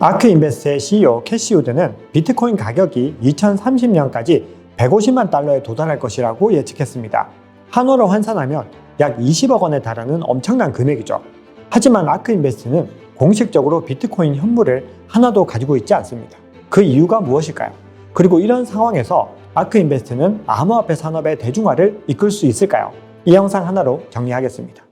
아크인베스트의 CEO 캐시 우드는 비트코인 가격이 2030년까지 150만 달러에 도달할 것이라고 예측했습니다. 한화로 환산하면 약 20억 원에 달하는 엄청난 금액이죠. 하지만 아크인베스트는 공식적으로 비트코인 현물을 하나도 가지고 있지 않습니다. 그 이유가 무엇일까요? 그리고 이런 상황에서 아크인베스트는 암호화폐 산업의 대중화를 이끌 수 있을까요? 이 영상 하나로 정리하겠습니다.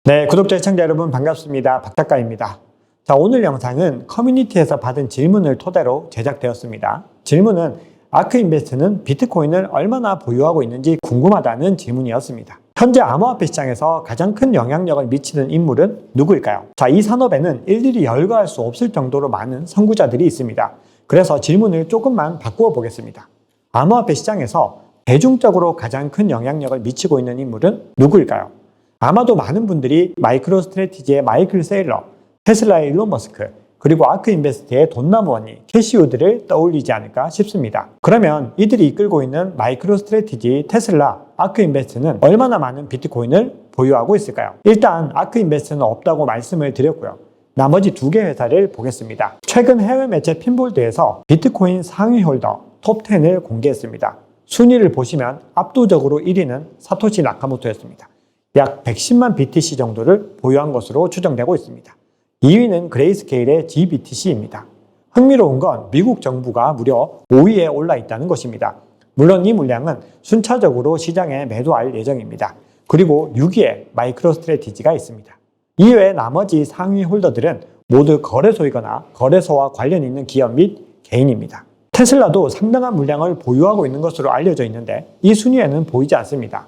네, 구독자 시청자 여러분 반갑습니다. 박 작가입니다. 자, 오늘 영상은 커뮤니티에서 받은 질문을 토대로 제작되었습니다. 질문은 아크인베스트는 비트코인을 얼마나 보유하고 있는지 궁금하다는 질문이었습니다. 현재 암호화폐 시장에서 가장 큰 영향력을 미치는 인물은 누구일까요? 자, 이 산업에는 일일이 열거할 수 없을 정도로 많은 선구자들이 있습니다. 그래서 질문을 조금만 바꾸어 보겠습니다. 암호화폐 시장에서 대중적으로 가장 큰 영향력을 미치고 있는 인물은 누구일까요? 아마도 많은 분들이 마이크로스트래티지의 마이클 세일러, 테슬라의 일론 머스크, 그리고 아크인베스트의 돈나무 원니, 캐시 우드를 떠올리지 않을까 싶습니다. 그러면 이들이 이끌고 있는 마이크로스트래티지, 테슬라, 아크인베스트는 얼마나 많은 비트코인을 보유하고 있을까요? 일단 아크인베스트는 없다고 말씀을 드렸고요. 나머지 두 개 회사를 보겠습니다. 최근 해외 매체 핀볼드에서 비트코인 상위 홀더 톱10을 공개했습니다. 순위를 보시면 압도적으로 1위는 사토시 나카모토였습니다. 약 110만 BTC 정도를 보유한 것으로 추정되고 있습니다. 2위는 그레이스케일의 GBTC입니다. 흥미로운 건 미국 정부가 무려 5위에 올라 있다는 것입니다. 물론 이 물량은 순차적으로 시장에 매도할 예정입니다. 그리고 6위에 마이크로스트래티지가 있습니다. 이외에 나머지 상위 홀더들은 모두 거래소이거나 거래소와 관련 있는 기업 및 개인입니다. 테슬라도 상당한 물량을 보유하고 있는 것으로 알려져 있는데 이 순위에는 보이지 않습니다.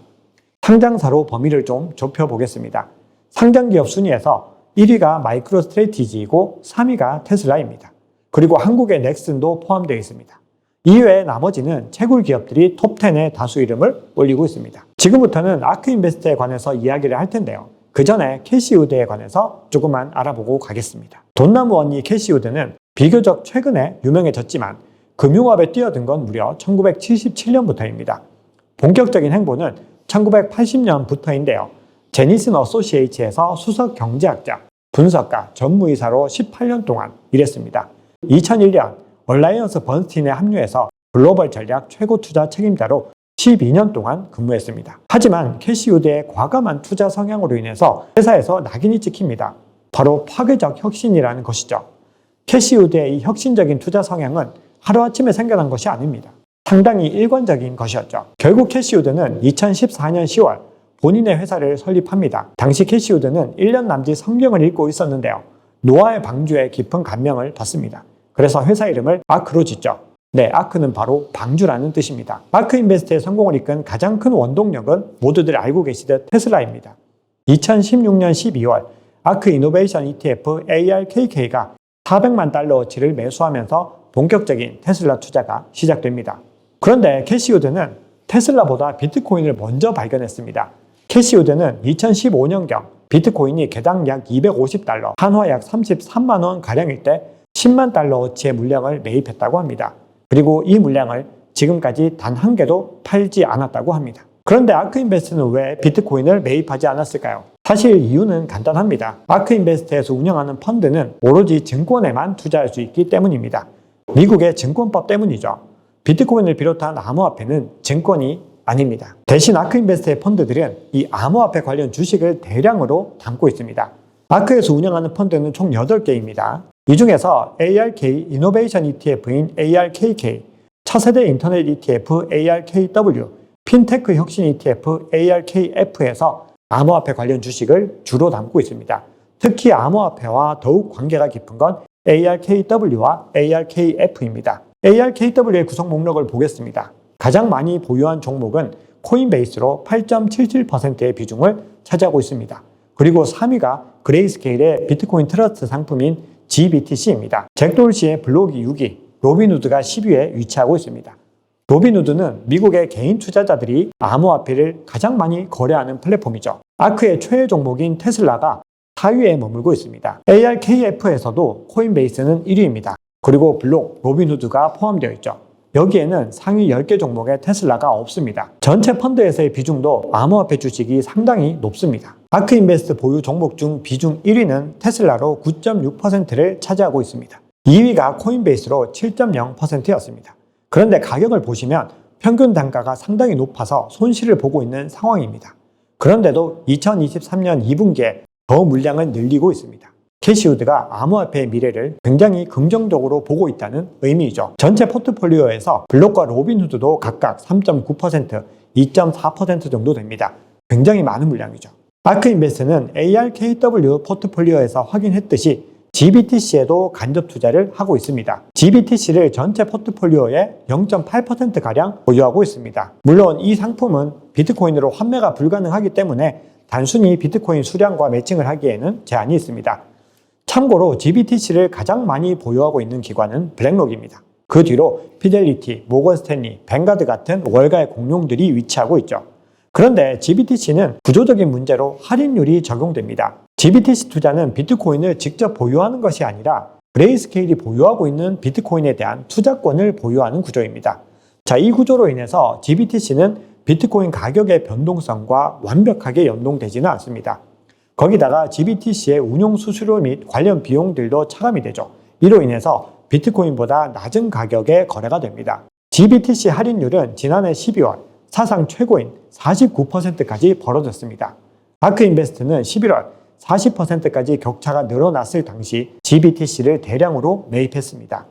상장사로 범위를 좀 좁혀보겠습니다. 상장기업 순위에서 1위가 마이크로스트래티지이고 3위가 테슬라입니다. 그리고 한국의 넥슨도 포함되어 있습니다. 이외에 나머지는 채굴 기업들이 톱10에 다수 이름을 올리고 있습니다. 지금부터는 아크인베스트에 관해서 이야기를 할 텐데요. 그 전에 캐시 우드에 관해서 조금만 알아보고 가겠습니다. 돈나무 원니 캐시 우드는 비교적 최근에 유명해졌지만 금융업에 뛰어든 건 무려 1977년부터입니다. 본격적인 행보는 1980년부터인데요. 제니슨 어소시에이츠에서 수석 경제학자, 분석가, 전무이사로 18년 동안 일했습니다. 2001년 얼라이언스 번스틴에 합류해서 글로벌 전략 최고 투자 책임자로 12년 동안 근무했습니다. 하지만 캐시 우드의 과감한 투자 성향으로 인해서 회사에서 낙인이 찍힙니다. 바로 파괴적 혁신이라는 것이죠. 캐시 우드의 이 혁신적인 투자 성향은 하루아침에 생겨난 것이 아닙니다. 상당히 일관적인 것이었죠. 결국 캐시 우드는 2014년 10월 본인의 회사를 설립합니다. 당시 캐시 우드는 1년 남짓 성경을 읽고 있었는데요. 노아의 방주에 깊은 감명을 받습니다. 그래서 회사 이름을 아크로 짓죠. 네, 아크는 바로 방주라는 뜻입니다. 아크인베스트의 성공을 이끈 가장 큰 원동력은 모두들 알고 계시듯 테슬라입니다. 2016년 12월 아크 이노베이션 ETF ARKK가 400만 달러어치를 매수하면서 본격적인 테슬라 투자가 시작됩니다. 그런데 캐시 우드는 테슬라보다 비트코인을 먼저 발견했습니다. 캐시 우드는 2015년경 비트코인이 개당 약 250달러, 한화 약 33만 원 가량일 때 10만 달러어치의 물량을 매입했다고 합니다. 그리고 이 물량을 지금까지 단 한 개도 팔지 않았다고 합니다. 그런데 아크인베스트는 왜 비트코인을 매입하지 않았을까요? 사실 이유는 간단합니다. 아크인베스트에서 운영하는 펀드는 오로지 증권에만 투자할 수 있기 때문입니다. 미국의 증권법 때문이죠. 비트코인을 비롯한 암호화폐는 증권이 아닙니다. 대신 아크인베스트의 펀드들은 이 암호화폐 관련 주식을 대량으로 담고 있습니다. 아크에서 운영하는 펀드는 총 8개입니다. 이 중에서 ARK 이노베이션 ETF인 ARKK, 차세대 인터넷 ETF ARKW, 핀테크 혁신 ETF ARKF에서 암호화폐 관련 주식을 주로 담고 있습니다. 특히 암호화폐와 더욱 관계가 깊은 건 ARKW와 ARKF입니다. ARKW의 구성 목록을 보겠습니다. 가장 많이 보유한 종목은 코인베이스로 8.77%의 비중을 차지하고 있습니다. 그리고 3위가 그레이스케일의 비트코인 트러스트 상품인 GBTC입니다. 잭 돌시의 블록이 6위, 로빈후드가 10위에 위치하고 있습니다. 로빈후드는 미국의 개인 투자자들이 암호화폐를 가장 많이 거래하는 플랫폼이죠. 아크의 최애 종목인 테슬라가 4위에 머물고 있습니다. ARKF에서도 코인베이스는 1위입니다. 그리고 블록, 로빈후드가 포함되어 있죠. 여기에는 상위 10개 종목의 테슬라가 없습니다. 전체 펀드에서의 비중도 암호화폐 주식이 상당히 높습니다. 아크인베스트 보유 종목 중 비중 1위는 테슬라로 9.6%를 차지하고 있습니다. 2위가 코인베이스로 7.0%였습니다. 그런데 가격을 보시면 평균 단가가 상당히 높아서 손실을 보고 있는 상황입니다. 그런데도 2023년 2분기에 더 물량을 늘리고 있습니다. 캐시우드가 암호화폐의 미래를 굉장히 긍정적으로 보고 있다는 의미이죠. 전체 포트폴리오에서 블록과 로빈후드도 각각 3.9%, 2.4% 정도 됩니다. 굉장히 많은 물량이죠. 아크인베스트는 ARKW 포트폴리오에서 확인했듯이 GBTC에도 간접 투자를 하고 있습니다. GBTC를 전체 포트폴리오의 0.8%가량 보유하고 있습니다. 물론 이 상품은 비트코인으로 환매가 불가능하기 때문에 단순히 비트코인 수량과 매칭을 하기에는 제한이 있습니다. 참고로 GBTC를 가장 많이 보유하고 있는 기관은 블랙록입니다. 그 뒤로 피델리티, 모건스탠리, 뱅가드 같은 월가의 공룡들이 위치하고 있죠. 그런데 GBTC는 구조적인 문제로 할인율이 적용됩니다. GBTC 투자는 비트코인을 직접 보유하는 것이 아니라 그레이스케일이 보유하고 있는 비트코인에 대한 투자권을 보유하는 구조입니다. 자, 이 구조로 인해서 GBTC는 비트코인 가격의 변동성과 완벽하게 연동되지는 않습니다. 거기다가 GBTC의 운용 수수료 및 관련 비용들도 차감이 되죠. 이로 인해서 비트코인보다 낮은 가격에 거래가 됩니다. GBTC 할인율은 지난해 12월 사상 최고인 49%까지 벌어졌습니다. 아크인베스트는 11월 40%까지 격차가 늘어났을 당시 GBTC를 대량으로 매입했습니다.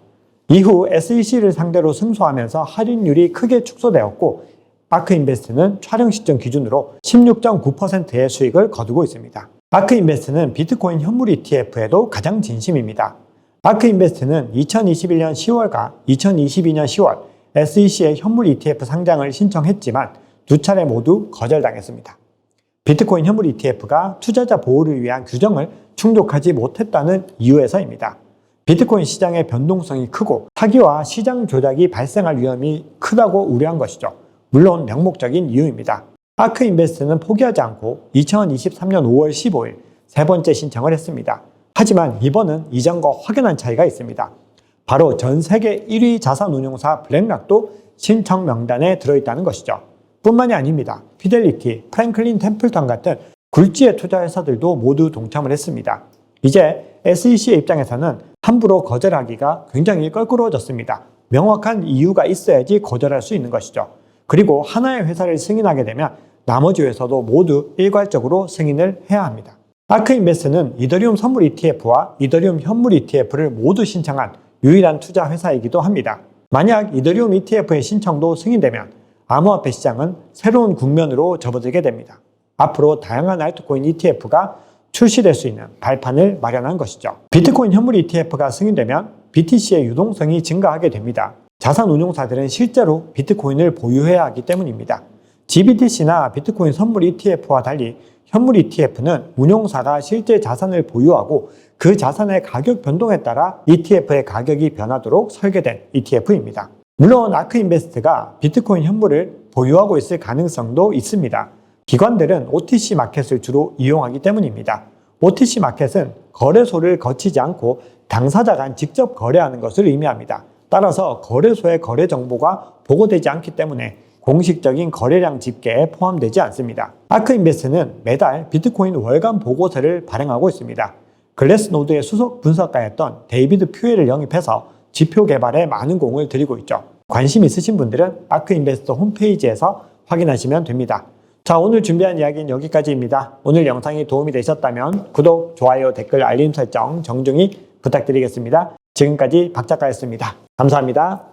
이후 SEC를 상대로 승소하면서 할인율이 크게 축소되었고 아크인베스트는 촬영 시점 기준으로 16.9%의 수익을 거두고 있습니다. 아크인베스트는 비트코인 현물 ETF에도 가장 진심입니다. 아크인베스트는 2021년 10월과 2022년 10월 SEC의 현물 ETF 상장을 신청했지만 두 차례 모두 거절당했습니다. 비트코인 현물 ETF가 투자자 보호를 위한 규정을 충족하지 못했다는 이유에서입니다. 비트코인 시장의 변동성이 크고 사기와 시장 조작이 발생할 위험이 크다고 우려한 것이죠. 물론 명목적인 이유입니다. 아크인베스트는 포기하지 않고 2023년 5월 15일 세 번째 신청을 했습니다. 하지만 이번은 이전과 확연한 차이가 있습니다. 바로 전 세계 1위 자산운용사 블랙락도 신청 명단에 들어있다는 것이죠. 뿐만이 아닙니다. 피델리티, 프랭클린 템플턴 같은 굴지의 투자 회사들도 모두 동참을 했습니다. 이제 SEC의 입장에서는 함부로 거절하기가 굉장히 껄끄러워졌습니다. 명확한 이유가 있어야지 거절할 수 있는 것이죠. 그리고 하나의 회사를 승인하게 되면 나머지 회사도 모두 일괄적으로 승인을 해야 합니다. 아크인베스트는 이더리움 선물 ETF와 이더리움 현물 ETF를 모두 신청한 유일한 투자 회사이기도 합니다. 만약 이더리움 ETF의 신청도 승인되면 암호화폐 시장은 새로운 국면으로 접어들게 됩니다. 앞으로 다양한 알트코인 ETF가 출시될 수 있는 발판을 마련한 것이죠. 비트코인 현물 ETF가 승인되면 BTC의 유동성이 증가하게 됩니다. 자산 운용사들은 실제로 비트코인을 보유해야 하기 때문입니다. GBTC나 비트코인 선물 ETF와 달리 현물 ETF는 운용사가 실제 자산을 보유하고 그 자산의 가격 변동에 따라 ETF의 가격이 변하도록 설계된 ETF입니다. 물론 아크인베스트가 비트코인 현물을 보유하고 있을 가능성도 있습니다. 기관들은 OTC 마켓을 주로 이용하기 때문입니다. OTC 마켓은 거래소를 거치지 않고 당사자 간 직접 거래하는 것을 의미합니다. 따라서 거래소의 거래 정보가 보고되지 않기 때문에 공식적인 거래량 집계에 포함되지 않습니다. 아크인베스트는 매달 비트코인 월간 보고서를 발행하고 있습니다. 글래스노드의 수석 분석가였던 데이비드 퓨엘을 영입해서 지표 개발에 많은 공을 들이고 있죠. 관심 있으신 분들은 아크인베스트 홈페이지에서 확인하시면 됩니다. 자, 오늘 준비한 이야기는 여기까지입니다. 오늘 영상이 도움이 되셨다면 구독, 좋아요, 댓글, 알림 설정 정중히 부탁드리겠습니다. 지금까지 박 작가였습니다. 감사합니다.